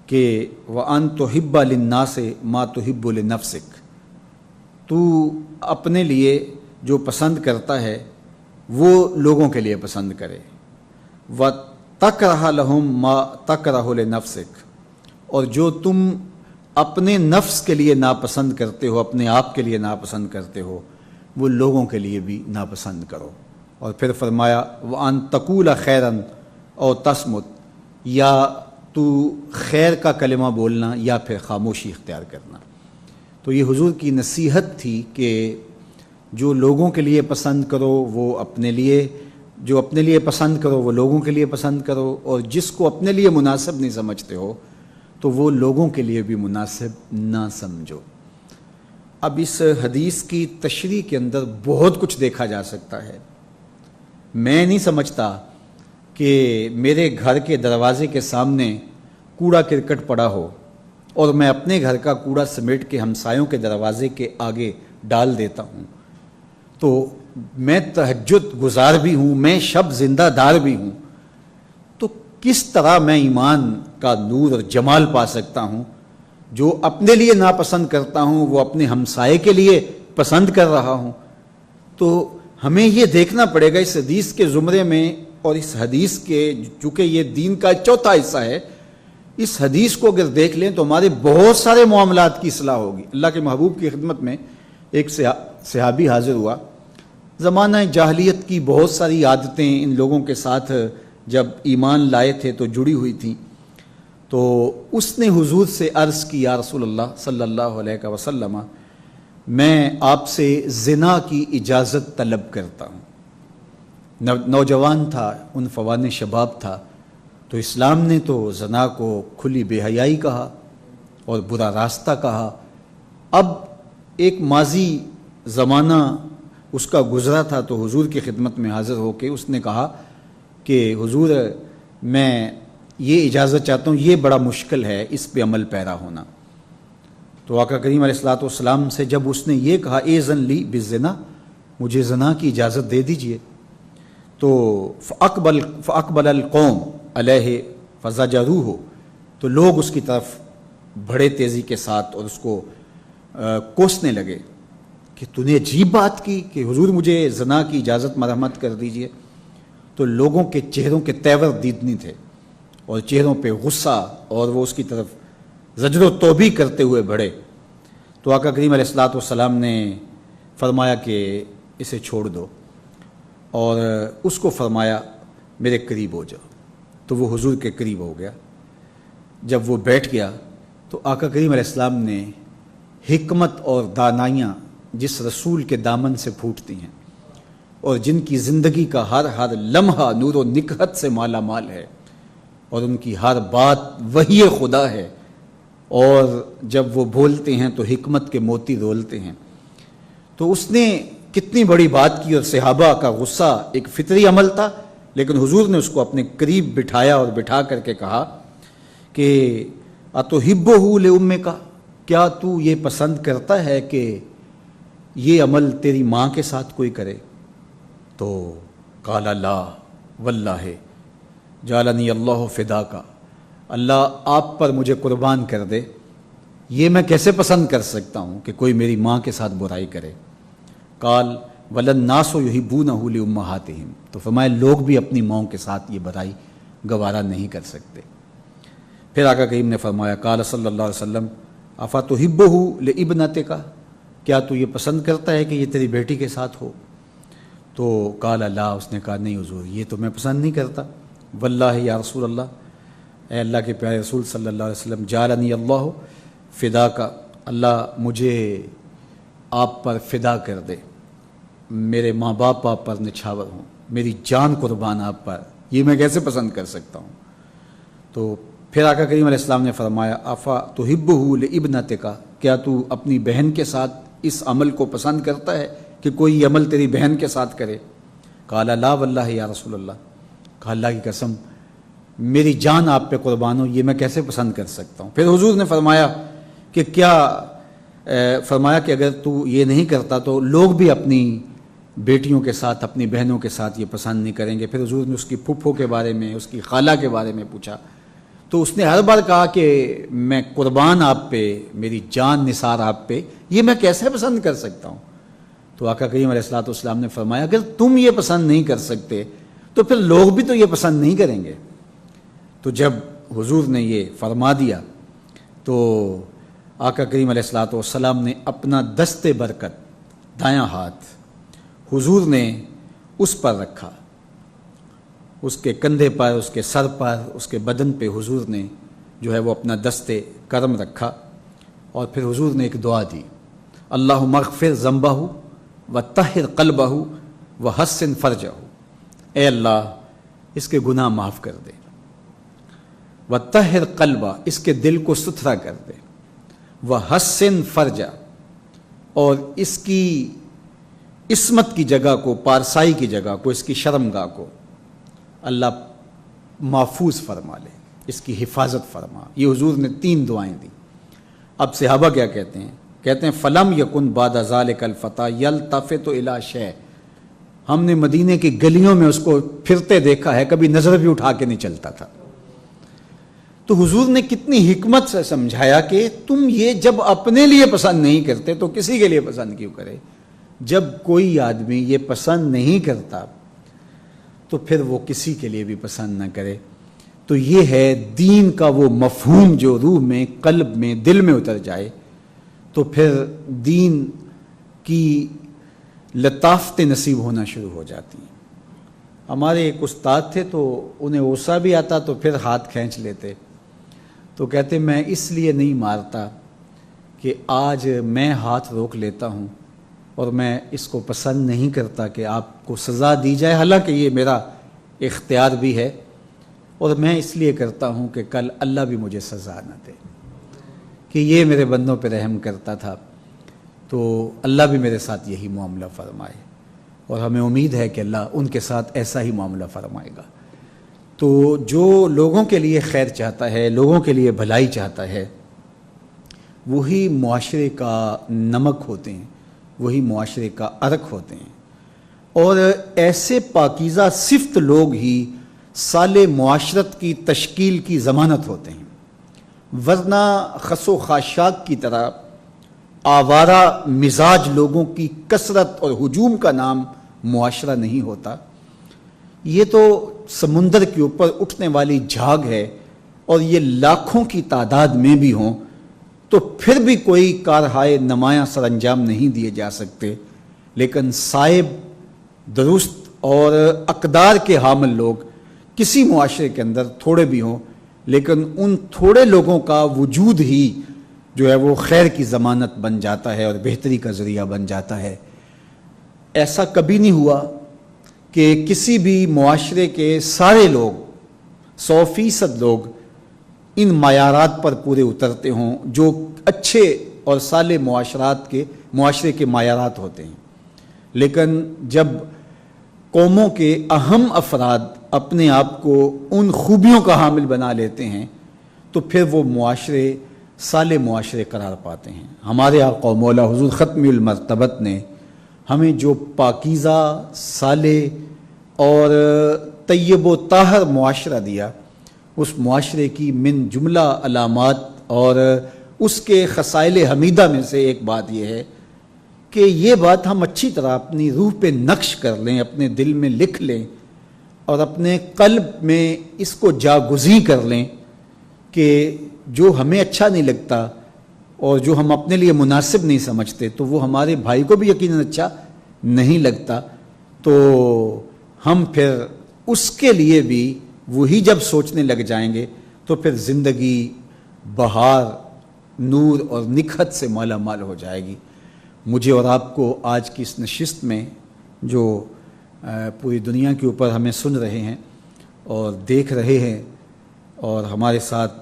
کہ وَأَن تُحِبَّ لِلنَّاسِ مَا تُحِبُّ لِنَفْسِكَ، تو اپنے لیے جو پسند کرتا ہے وہ لوگوں کے لیے پسند کرے، وَتَكْرَهَ لَهُم مَا تَكْرَهُ لِنَفْسِكَ، اور جو تم اپنے نفس کے لیے ناپسند کرتے ہو، اپنے آپ کے لیے ناپسند کرتے ہو، وہ لوگوں کے لیے بھی ناپسند کرو۔ اور پھر فرمایا وَأَن تَقُولَ خَيْرًا أَوْ تَصْمُتَ، یا تو خیر کا کلمہ بولنا یا پھر خاموشی اختیار کرنا۔ تو یہ حضور کی نصیحت تھی کہ جو لوگوں کے لیے پسند کرو وہ اپنے لیے، جو اپنے لیے پسند کرو وہ لوگوں کے لیے پسند کرو، اور جس کو اپنے لیے مناسب نہیں سمجھتے ہو تو وہ لوگوں کے لیے بھی مناسب نہ سمجھو۔ اب اس حدیث کی تشریح کے اندر بہت کچھ دیکھا جا سکتا ہے۔ میں نہیں سمجھتا کہ میرے گھر کے دروازے کے سامنے کوڑا کرکٹ پڑا ہو اور میں اپنے گھر کا کوڑا سمیٹ کے ہمسایوں کے دروازے کے آگے ڈال دیتا ہوں تو میں تہجد گزار بھی ہوں، میں شب زندہ دار بھی ہوں، تو کس طرح میں ایمان کا نور اور جمال پا سکتا ہوں؟ جو اپنے لیے ناپسند کرتا ہوں وہ اپنے ہمسائے کے لیے پسند کر رہا ہوں۔ تو ہمیں یہ دیکھنا پڑے گا اس حدیث کے زمرے میں، اور اس حدیث کے چونکہ یہ دین کا چوتھا حصہ ہے، اس حدیث کو اگر دیکھ لیں تو ہمارے بہت سارے معاملات کی اصلاح ہوگی۔ اللہ کے محبوب کی خدمت میں ایک صحابی حاضر ہوا، زمانہ جاہلیت کی بہت ساری عادتیں ان لوگوں کے ساتھ جب ایمان لائے تھے تو جڑی ہوئی تھیں، تو اس نے حضور سے عرض کی، یا رسول اللہ صلی اللہ علیہ وسلم، میں آپ سے زنا کی اجازت طلب کرتا ہوں۔ نوجوان تھا، عنفوان شباب تھا، تو اسلام نے تو زنا کو کھلی بے حیائی کہا اور برا راستہ کہا۔ اب ایک ماضی زمانہ اس کا گزرا تھا تو حضور کی خدمت میں حاضر ہو کے اس نے کہا کہ حضور میں یہ اجازت چاہتا ہوں، یہ بڑا مشکل ہے اس پہ عمل پیرا ہونا۔ تو آقا کریم علیہ الصلوۃ والسلام سے جب اس نے یہ کہا اذن لی بالزنا، مجھے زنا کی اجازت دے دیجئے، تو فاقبل القوم علیہ فزجروہ، تو لوگ اس کی طرف بڑے تیزی کے ساتھ اور اس کو کوسنے لگے کہ تو نے عجیب بات کی کہ حضور مجھے زنا کی اجازت مرحمت کر دیجئے۔ تو لوگوں کے چہروں کے تیور دیدنی تھے اور چہروں پہ غصہ، اور وہ اس کی طرف زجر و توبیخ کرتے ہوئے بڑھے۔ تو آقا کریم علیہ الصلوۃ والسلام نے فرمایا کہ اسے چھوڑ دو، اور اس کو فرمایا میرے قریب ہو جاؤ۔ تو وہ حضور کے قریب ہو گیا۔ جب وہ بیٹھ گیا تو آقا کریم علیہ السلام نے حکمت اور دانائیاں جس رسول کے دامن سے پھوٹتی ہیں اور جن کی زندگی کا ہر لمحہ نور و نکہت سے مالا مال ہے، اور ان کی ہر بات وحی خدا ہے، اور جب وہ بولتے ہیں تو حکمت کے موتی رولتے ہیں، تو اس نے کتنی بڑی بات کی۔ اور صحابہ کا غصہ ایک فطری عمل تھا، لیکن حضور نے اس کو اپنے قریب بٹھایا اور بٹھا کر کے کہا کہ اتحبہ لامک، کیا تو یہ پسند کرتا ہے کہ یہ عمل تیری ماں کے ساتھ کوئی کرے؟ تو قال لا واللہ جعلنی اللہ فداک، اللہ آپ پر مجھے قربان کر دے، یہ میں کیسے پسند کر سکتا ہوں کہ کوئی میری ماں کے ساتھ برائی کرے۔ قال وللناس یحبونہ لامہاتہم، تو فرمایا لوگ بھی اپنی ماں کے ساتھ یہ برائی گوارا نہیں کر سکتے۔ پھر آقا کریم نے فرمایا قال صلی اللہ علیہ وسلم افتحبہ لابنتک، کیا تو یہ پسند کرتا ہے کہ یہ تیری بیٹی کے ساتھ ہو؟ تو قال لا، اس نے کہا نہیں حضور یہ تو میں پسند نہیں کرتا۔ واللہ یا رسول اللہ، اے اللہ کے پیارے رسول صلی اللہ علیہ وسلم، جعلنی اللہ فداک، اللہ مجھے آپ پر فدا کر دے، میرے ماں باپ آپ پر نچھاور ہوں، میری جان قربان آپ پر، یہ میں کیسے پسند کر سکتا ہوں؟ تو پھر آقا کریم علیہ السلام نے فرمایا افتحبہ لابنتک، کیا تو اپنی بہن کے ساتھ اس عمل کو پسند کرتا ہے کہ کوئی یہ عمل تیری بہن کے ساتھ کرے؟ قال لا واللہ یا رسول اللہ، کہا اللہ کی قسم میری جان آپ پہ قربان ہو، یہ میں کیسے پسند کر سکتا ہوں؟ پھر حضور نے فرمایا کہ فرمایا کہ اگر تو یہ نہیں کرتا تو لوگ بھی اپنی بیٹیوں کے ساتھ، اپنی بہنوں کے ساتھ یہ پسند نہیں کریں گے۔ پھر حضور نے اس کی پھپھو کے بارے میں، اس کی خالہ کے بارے میں پوچھا، تو اس نے ہر بار کہا کہ میں قربان آپ پہ، میری جان نثار آپ پہ، یہ میں کیسے پسند کر سکتا ہوں؟ تو آقا کریم علیہ الصلوۃ والسلام نے فرمایا اگر تم یہ پسند نہیں کر سکتے تو پھر لوگ بھی تو یہ پسند نہیں کریں گے۔ تو جب حضور نے یہ فرما دیا تو آقا کریم علیہ الصلوۃ والسلام نے اپنا دست برکت، دایاں ہاتھ حضور نے اس پر رکھا، اس کے کندھے پر، اس کے سر پر، اس کے بدن پہ حضور نے جو ہے وہ اپنا دست کرم رکھا، اور پھر حضور نے ایک دعا دی، اللہم اغفر ذنبہ وطہر قلبہ وحسن فرجہ، اے اللہ اس کے گناہ معاف کر دے، وطہر قلبہ اس کے دل کو ستھرا کر دے، وحسن فرجہ اور اس کی عصمت کی جگہ کو، پارسائی کی جگہ کو، اس کی شرمگاہ کو اللہ محفوظ فرما لے، اس کی حفاظت فرما۔ یہ حضور نے 3 دعائیں دی۔ اب صحابہ کیا کہتے ہیں؟ کہتے ہیں فلم یکن بعد ذالک الفتى یلتفت الی شیء، ہم نے مدینے کی گلیوں میں اس کو پھرتے دیکھا ہے، کبھی نظر بھی اٹھا کے نہیں چلتا تھا۔ تو حضور نے کتنی حکمت سے سمجھایا کہ تم یہ جب اپنے لیے پسند نہیں کرتے تو کسی کے لیے پسند کیوں کرے؟ جب کوئی آدمی یہ پسند نہیں کرتا تو پھر وہ کسی کے لیے بھی پسند نہ کرے۔ تو یہ ہے دین کا وہ مفہوم جو روح میں، قلب میں، دل میں اتر جائے تو پھر دین کی لطافتیں نصیب ہونا شروع ہو جاتی ہیں۔ ہمارے ایک استاد تھے تو انہیں غصہ بھی آتا تو پھر ہاتھ کھینچ لیتے، تو کہتے میں اس لیے نہیں مارتا کہ آج میں ہاتھ روک لیتا ہوں اور میں اس کو پسند نہیں کرتا کہ آپ کو سزا دی جائے، حالانکہ یہ میرا اختیار بھی ہے، اور میں اس لیے کرتا ہوں کہ کل اللہ بھی مجھے سزا نہ دے، کہ یہ میرے بندوں پہ رحم کرتا تھا تو اللہ بھی میرے ساتھ یہی معاملہ فرمائے، اور ہمیں امید ہے کہ اللہ ان کے ساتھ ایسا ہی معاملہ فرمائے گا۔ تو جو لوگوں کے لیے خیر چاہتا ہے، لوگوں کے لیے بھلائی چاہتا ہے، وہی معاشرے کا نمک ہوتے ہیں، وہی معاشرے کا عرق ہوتے ہیں، اور ایسے پاکیزہ صفت لوگ ہی صالح معاشرت کی تشکیل کی ضمانت ہوتے ہیں، ورنہ خس و خاشاک کی طرح آوارہ مزاج لوگوں کی کثرت اور ہجوم کا نام معاشرہ نہیں ہوتا۔ یہ تو سمندر کے اوپر اٹھنے والی جھاگ ہے، اور یہ لاکھوں کی تعداد میں بھی ہوں تو پھر بھی کوئی کارہائے نمایاں سر انجام نہیں دیے جا سکتے، لیکن صائب، درست اور اقدار کے حامل لوگ کسی معاشرے کے اندر تھوڑے بھی ہوں، لیکن ان تھوڑے لوگوں کا وجود ہی جو ہے وہ خیر کی ضمانت بن جاتا ہے اور بہتری کا ذریعہ بن جاتا ہے۔ ایسا کبھی نہیں ہوا کہ کسی بھی معاشرے کے سارے لوگ، 100% لوگ ان معیارات پر پورے اترتے ہوں جو اچھے اور صالح معاشرے کے معیارات ہوتے ہیں، لیکن جب قوموں کے اہم افراد اپنے آپ کو ان خوبیوں کا حامل بنا لیتے ہیں تو پھر وہ معاشرے صالح معاشرے قرار پاتے ہیں۔ ہمارے آقا مولا حضور ختم المرتبت نے ہمیں جو پاکیزہ، صالح اور طیب و طاہر معاشرہ دیا، اس معاشرے کی من جملہ علامات اور اس کے خصائل حمیدہ میں سے ایک بات یہ ہے کہ یہ بات ہم اچھی طرح اپنی روح پہ نقش کر لیں، اپنے دل میں لکھ لیں اور اپنے قلب میں اس کو جاگزیں کر لیں کہ جو ہمیں اچھا نہیں لگتا اور جو ہم اپنے لیے مناسب نہیں سمجھتے تو وہ ہمارے بھائی کو بھی یقیناً اچھا نہیں لگتا، تو ہم پھر اس کے لیے بھی وہی جب سوچنے لگ جائیں گے تو پھر زندگی بہار، نور اور نکھت سے مالا مال ہو جائے گی۔ مجھے اور آپ کو آج کی اس نشست میں جو پوری دنیا کے اوپر ہمیں سن رہے ہیں اور دیکھ رہے ہیں اور ہمارے ساتھ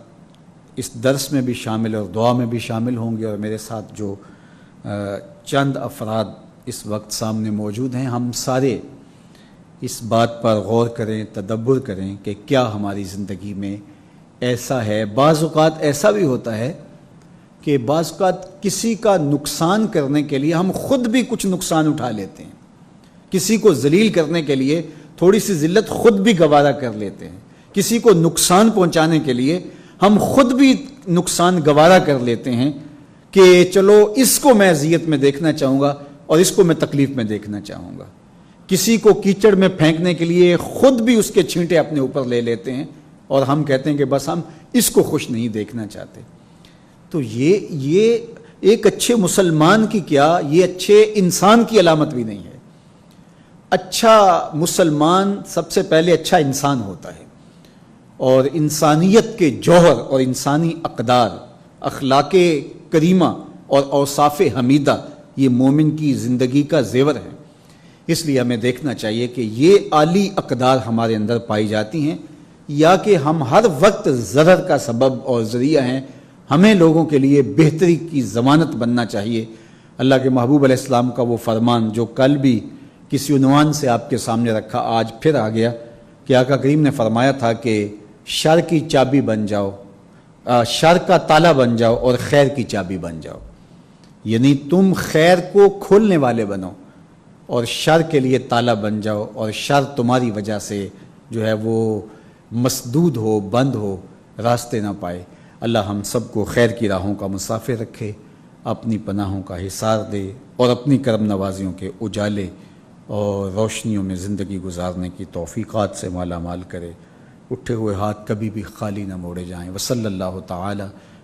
اس درس میں بھی شامل اور دعا میں بھی شامل ہوں گے، اور میرے ساتھ جو چند افراد اس وقت سامنے موجود ہیں، ہم سارے اس بات پر غور کریں، تدبر کریں کہ کیا ہماری زندگی میں ایسا ہے۔ بعض اوقات ایسا بھی ہوتا ہے کہ بعض اوقات کسی کا نقصان کرنے کے لیے ہم خود بھی کچھ نقصان اٹھا لیتے ہیں، کسی کو ذلیل کرنے کے لیے تھوڑی سی ذلت خود بھی گوارا کر لیتے ہیں، کسی کو نقصان پہنچانے کے لیے ہم خود بھی نقصان گوارا کر لیتے ہیں کہ چلو اس کو میں اذیت میں دیکھنا چاہوں گا اور اس کو میں تکلیف میں دیکھنا چاہوں گا، کسی کو کیچڑ میں پھینکنے کے لیے خود بھی اس کے چھینٹے اپنے اوپر لے لیتے ہیں اور ہم کہتے ہیں کہ بس ہم اس کو خوش نہیں دیکھنا چاہتے۔ تو یہ ایک اچھے مسلمان کی کیا، یہ اچھے انسان کی علامت بھی نہیں ہے۔ اچھا مسلمان سب سے پہلے اچھا انسان ہوتا ہے، اور انسانیت کے جوہر اور انسانی اقدار، اخلاق کریمہ اور اوصاف حمیدہ یہ مومن کی زندگی کا زیور ہے۔ اس لیے ہمیں دیکھنا چاہیے کہ یہ عالی اقدار ہمارے اندر پائی جاتی ہیں یا کہ ہم ہر وقت ضرر کا سبب اور ذریعہ ہیں۔ ہمیں لوگوں کے لیے بہتری کی ضمانت بننا چاہیے۔ اللہ کے محبوب علیہ السلام کا وہ فرمان جو کل بھی کسی عنوان سے آپ کے سامنے رکھا، آج پھر آ گیا کہ آقا کریم نے فرمایا تھا کہ شر کی چابی بن جاؤ، شر کا تالا بن جاؤ اور خیر کی چابی بن جاؤ، یعنی تم خیر کو کھولنے والے بنو اور شر کے لیے تالا بن جاؤ، اور شر تمہاری وجہ سے جو ہے وہ مسدود ہو، بند ہو، راستے نہ پائے۔ اللہ ہم سب کو خیر کی راہوں کا مسافر رکھے، اپنی پناہوں کا حصار دے اور اپنی کرم نوازیوں کے اجالے اور روشنیوں میں زندگی گزارنے کی توفیقات سے مالا مال کرے۔ اٹھے ہوئے ہاتھ کبھی بھی خالی نہ موڑے جائیں۔ وصلی اللہ تعالی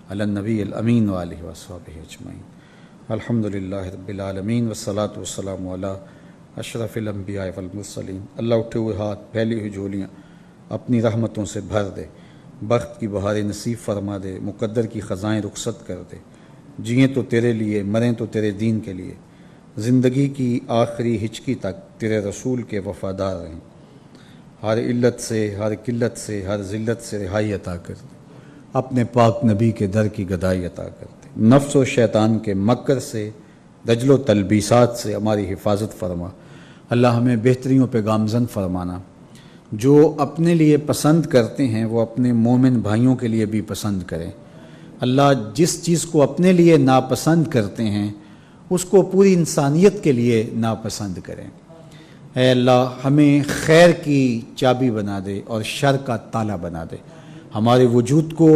علی النبی الامین وآلہ وصحبہ اجمعین۔ الحمدللہ رب العالمین والصلاة والسلام علی اشرف الانبیاء والمرسلین۔ اللہ اٹھے ہوئے ہاتھ، پھیلی ہوئی جھولیاں اپنی رحمتوں سے بھر دے، بخت کی بہاریں نصیب فرما دے، مقدر کی خزائیں رخصت کر دے۔ جئیں تو تیرے لیے، مریں تو تیرے دین کے لیے، زندگی کی آخری ہچکی تک تیرے رسول کے وفادار رہیں۔ ہر علت سے، ہر قلت سے، ہر ذلت سے رہائی عطا کر دے، اپنے پاک نبی کے در کی گدائی عطا کر دے۔ نفس و شیطان کے مکر سے، دجل و تلبیسات سے ہماری حفاظت فرما۔ اللہ ہمیں بہتریوں پہ گامزن فرمانا۔ جو اپنے لیے پسند کرتے ہیں وہ اپنے مومن بھائیوں کے لیے بھی پسند کریں۔ اللہ جس چیز کو اپنے لیے ناپسند کرتے ہیں اس کو پوری انسانیت کے لیے ناپسند کریں۔ اے اللہ ہمیں خیر کی چابی بنا دے اور شر کا تالا بنا دے۔ ہمارے وجود کو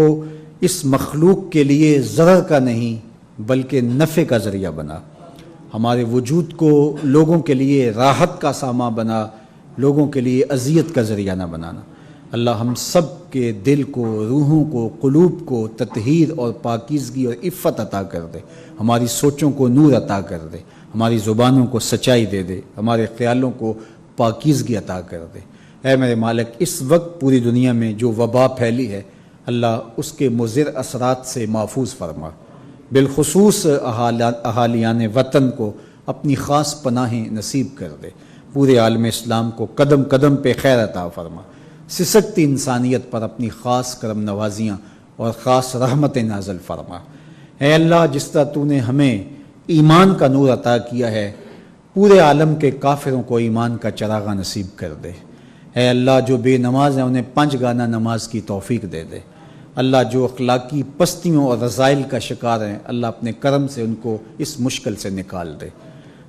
اس مخلوق کے لیے ضرر کا نہیں بلکہ نفع کا ذریعہ بنا۔ ہمارے وجود کو لوگوں کے لیے راحت کا سامان بنا، لوگوں کے لیے اذیت کا ذریعہ نہ بنانا۔ اللہ ہم سب کے دل کو، روحوں کو، قلوب کو تطہیر اور پاکیزگی اور عفت عطا کر دے۔ ہماری سوچوں کو نور عطا کر دے، ہماری زبانوں کو سچائی دے دے، ہمارے خیالوں کو پاکیزگی عطا کر دے۔ اے میرے مالک، اس وقت پوری دنیا میں جو وبا پھیلی ہے اللہ اس کے مضر اثرات سے محفوظ فرما۔ بالخصوص اہالیان وطن کو اپنی خاص پناہیں نصیب کر دے۔ پورے عالم اسلام کو قدم قدم پہ خیر عطا فرما۔ سسکتی انسانیت پر اپنی خاص کرم نوازیاں اور خاص رحمت نازل فرما۔ اے اللہ، جس طرح تو نے ہمیں ایمان کا نور عطا کیا ہے، پورے عالم کے کافروں کو ایمان کا چراغاں نصیب کر دے۔ اے اللہ، جو بے نماز ہیں انہیں 5 گانا نماز کی توفیق دے دے۔ اللہ، جو اخلاقی پستیوں اور رذائل کا شکار ہیں، اللہ اپنے کرم سے ان کو اس مشکل سے نکال دے۔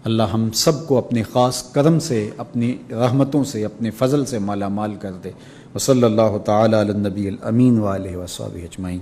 اللہ ہم سب کو اپنے خاص کرم سے، اپنی رحمتوں سے، اپنے فضل سے مالا مال کر دے۔ وصلی اللہ تعالی علی النبی الامین وآلہ وصحبہ اجمعین۔